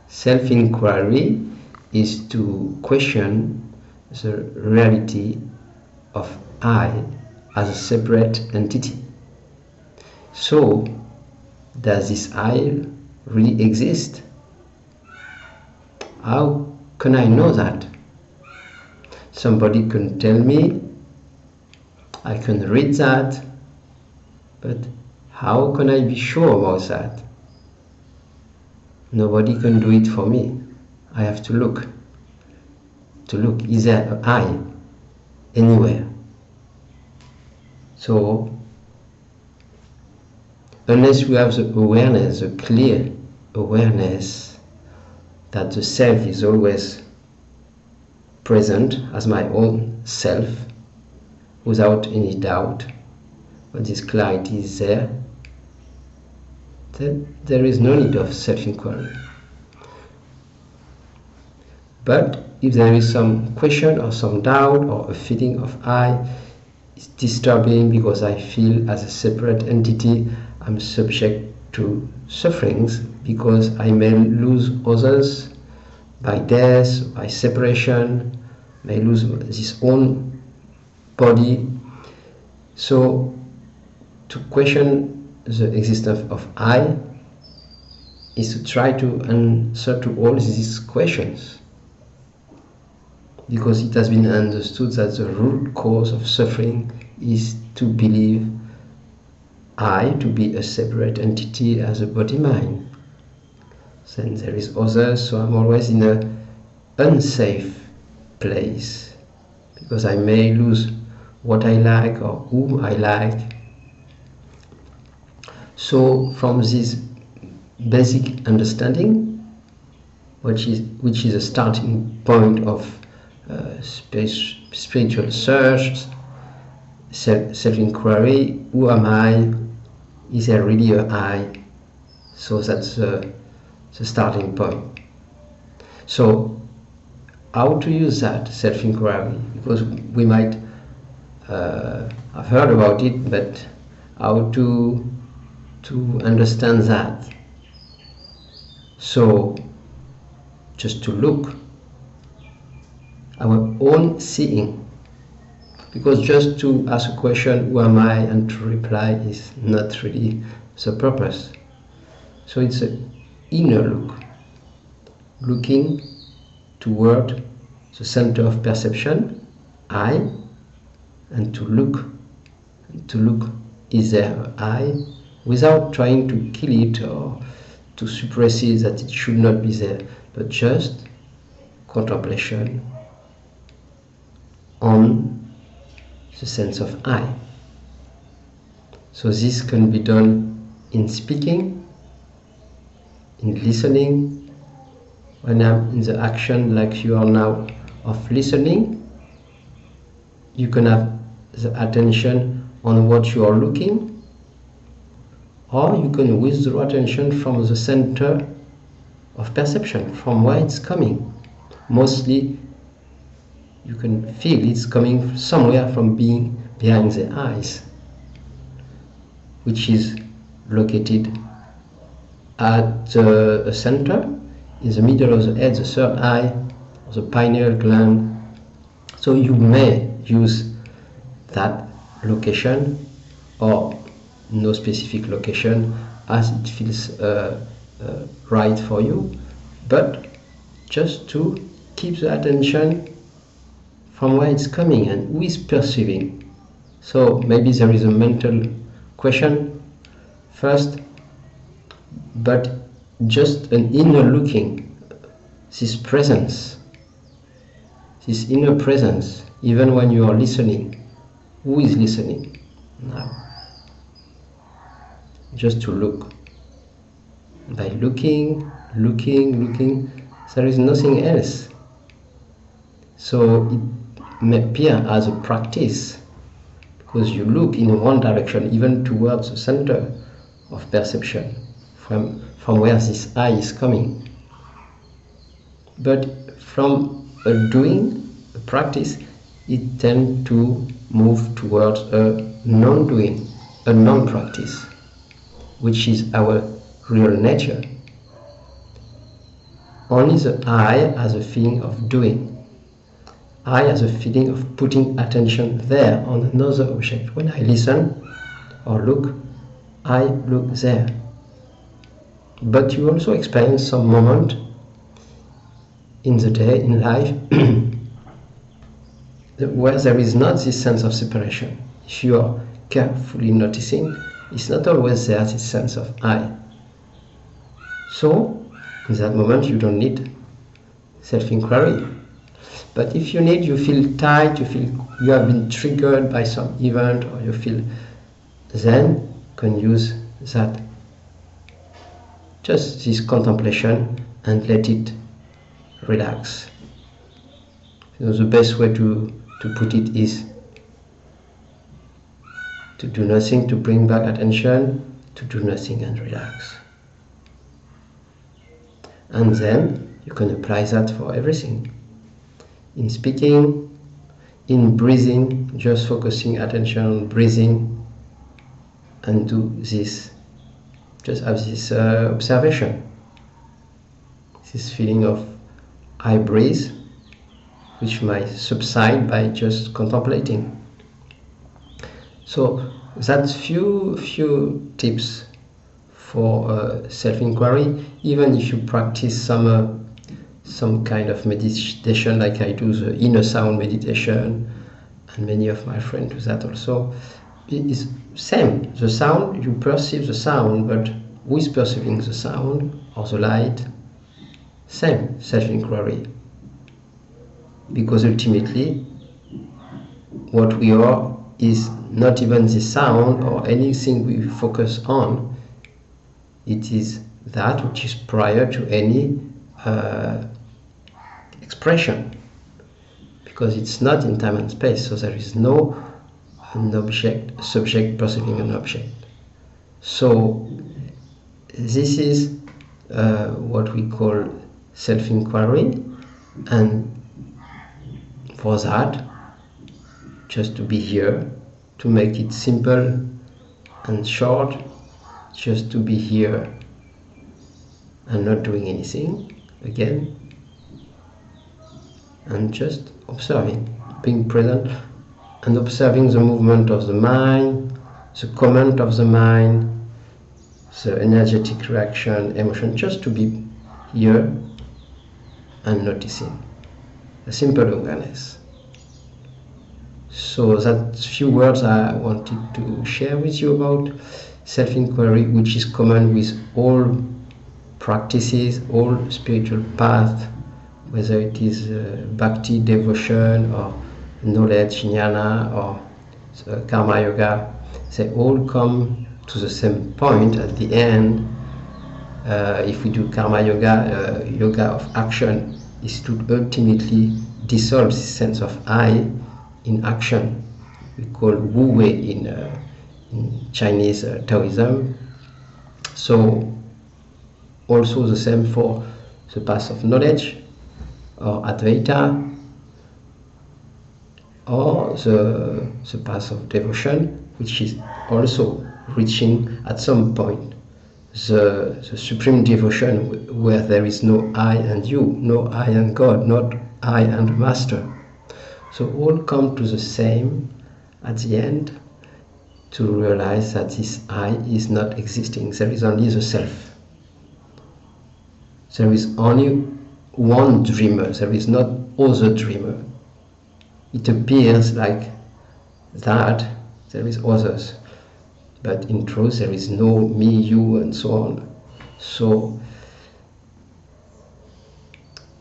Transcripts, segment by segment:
Self-inquiry is to question the reality of I as a separate entity. So, does this I really exist? How can I know that? Somebody can tell me, I can read that, but how can I be sure about that? Nobody can do it for me. I have to look. Is there an I anywhere? So, unless we have the awareness, the clear awareness that the self is always present as my own self, without any doubt, but this clarity is there, then there is no need of self-inquiry. But if there is some question or some doubt or a feeling of I is disturbing because I feel as a separate entity I'm subject to sufferings because I may lose others by death, by separation, may lose this own body. So to question the existence of I is to try to answer to all these questions, because it has been understood that the root cause of suffering is to believe I to be a separate entity as a body-mind. Then there is others, so I'm always in an unsafe place, because I may lose what I like or whom I like. So from this basic understanding, which is a starting point of spiritual search, self-inquiry, who am I? Is there really an I? So that's the starting point. So how to use that self-inquiry? Because we might have heard about it, but how to understand that? So just to look our own seeing, because just to ask a question, who am I, and to reply is not really the purpose. So it's an inner look, looking toward the center of perception, I, and to look, is there an I, without trying to kill it or to suppress it, that it should not be there, but just contemplation on the sense of I. So this can be done in speaking, in listening, when I'm in the action like you are now of listening. You can have the attention on what you are looking, or you can withdraw attention from the center of perception, from where it's coming. Mostly you can feel it's coming somewhere from being behind the eyes, which is located at the center, in the middle of the head, the third eye, or the pineal gland. So you may use that location or no specific location as it feels right for you, but just to keep the attention from where it's coming and who is perceiving. So maybe there is a mental question first, but just an inner looking, this presence, this inner presence, even when you are listening. Who is listening now? Just to look. By looking, there is nothing else. So it may appear as a practice, because you look in one direction, even towards the center of perception, from where this I is coming. But from a doing, a practice, it tends to move towards a non-doing, a non-practice, which is our real nature. only the I has a feeling of doing. I has a feeling of putting attention there on another object. When I listen or look, I look there. But you also experience some moment in the day, in life, where there is not this sense of separation. If you are carefully noticing, it's not always there, this sense of I. So, in that moment, you don't need self-inquiry. But if you need, you feel tight, you feel you have been triggered by some event, or you feel, then you can use that. Just this contemplation and let it relax. The best way to put it is to do nothing, to bring back attention, to do nothing and relax. And then you can apply that for everything. In speaking, in breathing, just focusing attention on breathing, and do this. Just have this observation, this feeling of I breathe, which might subside by just contemplating. So that's few tips for self-inquiry. Even if you practice some kind of meditation, like I do the inner sound meditation, and many of my friends do that also, it is same. The sound, you perceive the sound, but who is perceiving the sound or the light? Same, self-inquiry. Because ultimately, what we are is not even the sound or anything we focus on. It is that which is prior to any expression, because it's not in time and space, so there is no subject perceiving an object. So this is what we call self-inquiry, and for that, just to be here, to make it simple and short, just to be here and not doing anything again, and just observing, being present and observing the movement of the mind, the comment of the mind, the energetic reaction, emotion, just to be here and noticing. A simple awareness. So that's few words I wanted to share with you about self-inquiry, which is common with all practices, all spiritual paths, whether it is bhakti, devotion, or knowledge, jnana, or karma yoga. They all come to the same point at the end. If we do karma yoga, yoga of action, is to ultimately dissolve the sense of I in action. We call Wu Wei in Chinese Taoism. So also the same for the path of knowledge or Advaita, or the path of devotion, which is also reaching at some point the supreme devotion, where there is no I and you, no I and God, not I and Master. So all come to the same at the end, to realize that this I is not existing. There is only the self. There is only one dreamer. There is not other dreamer. It appears like that there is others, but in truth there is no me, you, and so on. So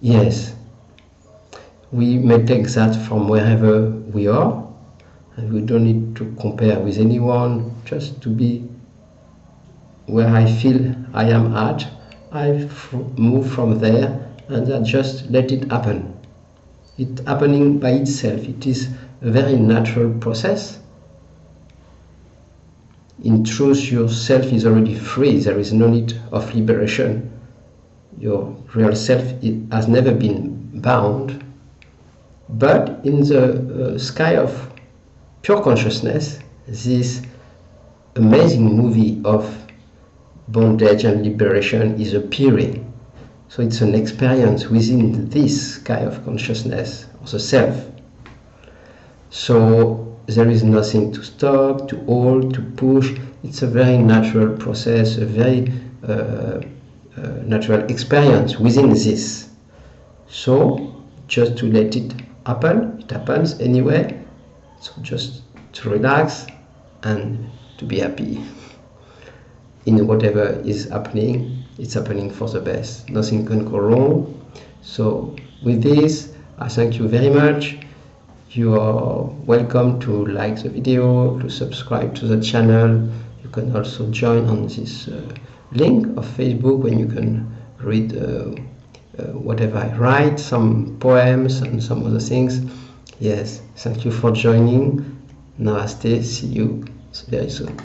yes, we may take that from wherever we are, and we don't need to compare with anyone, just to be where I feel I am at. I move from there, and I just let it happen. It's happening by itself. It is a very natural process. In truth, yourself is already free. There is no need of liberation. Your real self has never been bound. But in the sky of pure consciousness, this amazing movie of bondage and liberation is appearing. So it's an experience within this kind of consciousness of the self. So there is nothing to stop, to hold, to push. It's a very natural process, a very natural experience within this. So just to let it happen, it happens anyway. So just to relax and to be happy in whatever is happening. It's happening for the best. Nothing can go wrong. So with this, I thank you very much. You are welcome to like the video, to subscribe to the channel. You can also join on this link of Facebook when you can read whatever I write, some poems and some other things. Yes, thank you for joining. Namaste, see you very soon.